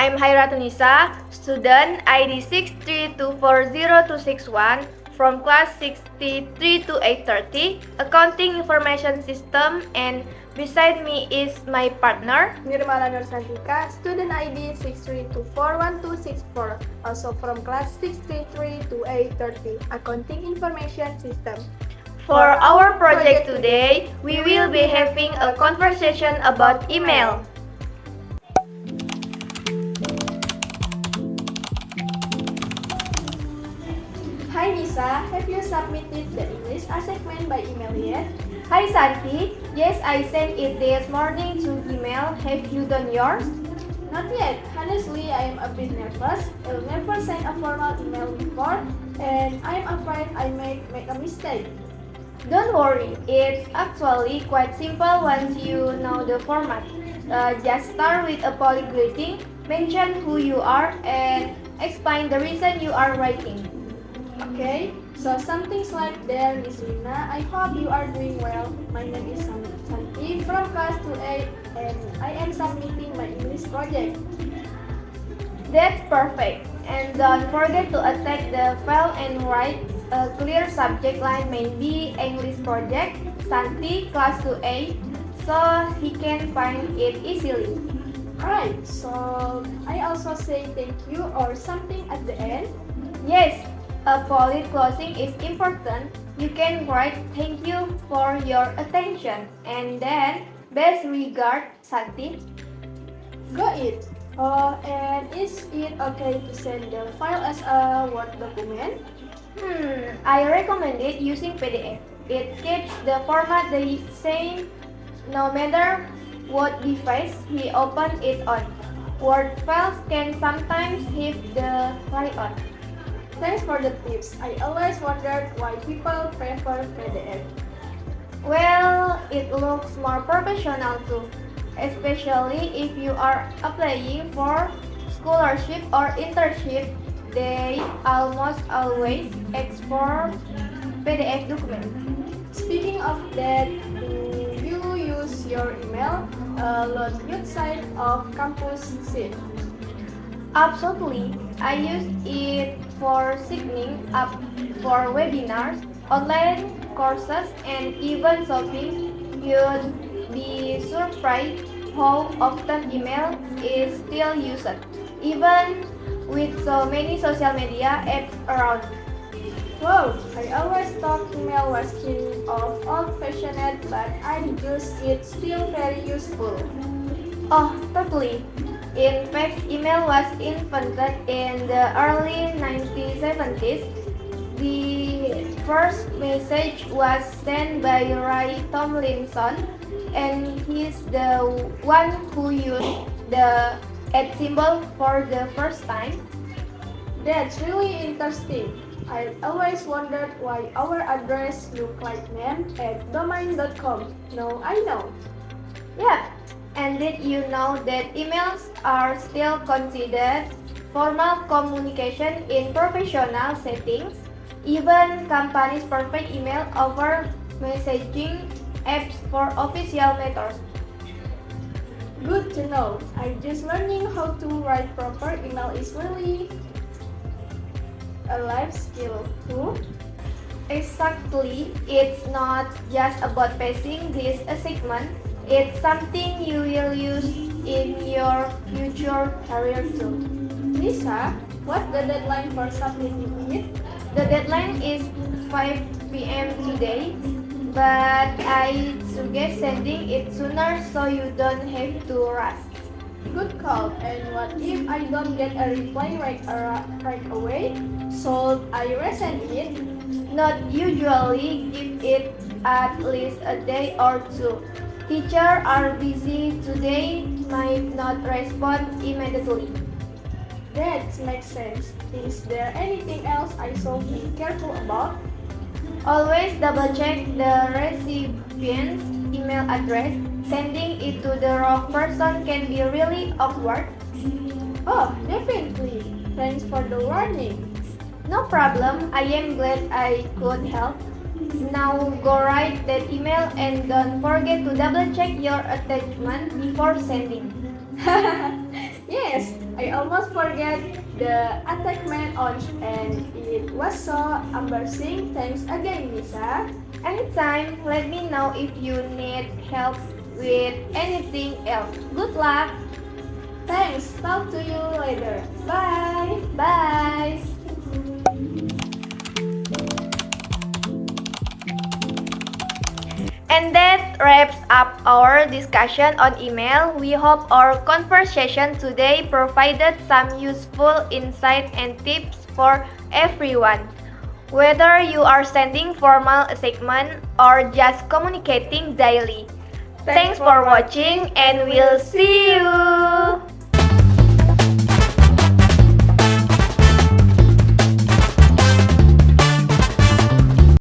I'm Haira Tunisa, student ID 6324021 from class 63 to 830, Accounting Information System, and beside me is my partner, Nirmala Nursantika, student ID 6324124, also from class 633 to 830, Accounting Information System. For our project today, we will be having a conversation about email. Hi Nisa, have you submitted the English assignment by email yet? Hi Santi, yes, I sent it this morning to email. Have you done yours? Not yet. Honestly, I am a bit nervous. I'll never send a formal email before, and I'm afraid I may make a mistake. Don't worry, it's actually quite simple once you know the format. Just start with a polite greeting, mention who you are, and explain the reason you are writing. Okay, so something like there, Miss Lina. I hope you are doing well. My name is Santi from class 2A, and I am submitting my English project. That's perfect. And don't forget to attach the file and write a clear subject line, maybe English project, Santi, class 2A, so he can find it easily. Alright, so I also say thank you or something at the end. Yes, a polite closing is important. You can write thank you for your attention and then best regard, Santi. Got it. Oh, and is it okay to send the file as a Word document? I recommend it using PDF. It keeps the format the same no matter what device we open it on. Word files can sometimes have the write-on. Thanks for the tips. I always wondered why people prefer PDF. Well, it looks more professional too, especially if you are applying for scholarship or internship. They almost always export PDF documents. Speaking of that, do you use your email load outside of campus sheet? Absolutely. I use it for signing up for webinars, online courses, and even shopping. You'd be surprised how often email is still used, even with so many social media apps around. Wow, I always thought email was kind of old-fashioned, but I use it still very useful. Oh, totally. In fact, email was invented in the early 1970s. The first message was sent by Ray Tomlinson, and he's the one who used the @ symbol for the first time. That's really interesting. I always wondered why our address looked like name at domain.com. Now I know. Yeah, and did you know that emails are still considered formal communication in professional settings? Even companies provide email over messaging apps for official matters. Good to know. I just learning how to write proper email is really a life skill too. Exactly, it's not just about passing this assignment, it's something you will use in your future career too. Lisa, what's the deadline for submitting it? The deadline is 5 p.m. today, but I suggest sending it sooner so you don't have to rush. Good call. And what if I don't get a reply right away? So I resend it? Not usually, give it at least a day or two. Teachers are busy today, might not respond immediately. That makes sense. Is there anything else I should be careful about? Always double check the recipient's email address. Sending it to the wrong person can be really awkward. Oh, definitely. Thanks for the warning. No problem, I am glad I could help. Now go write that email and don't forget to double check your attachment before sending. Yes, I almost forget the attachment on and it was so embarrassing. Thanks again, Nisa. Anytime, let me know if you need help with anything else. Good luck! Thanks. Talk to you later. Bye. Bye! And that wraps up our discussion on email. We hope our conversation today provided some useful insight and tips for everyone. Whether you are sending formal assignment or just communicating daily. Thanks for watching and we'll see you!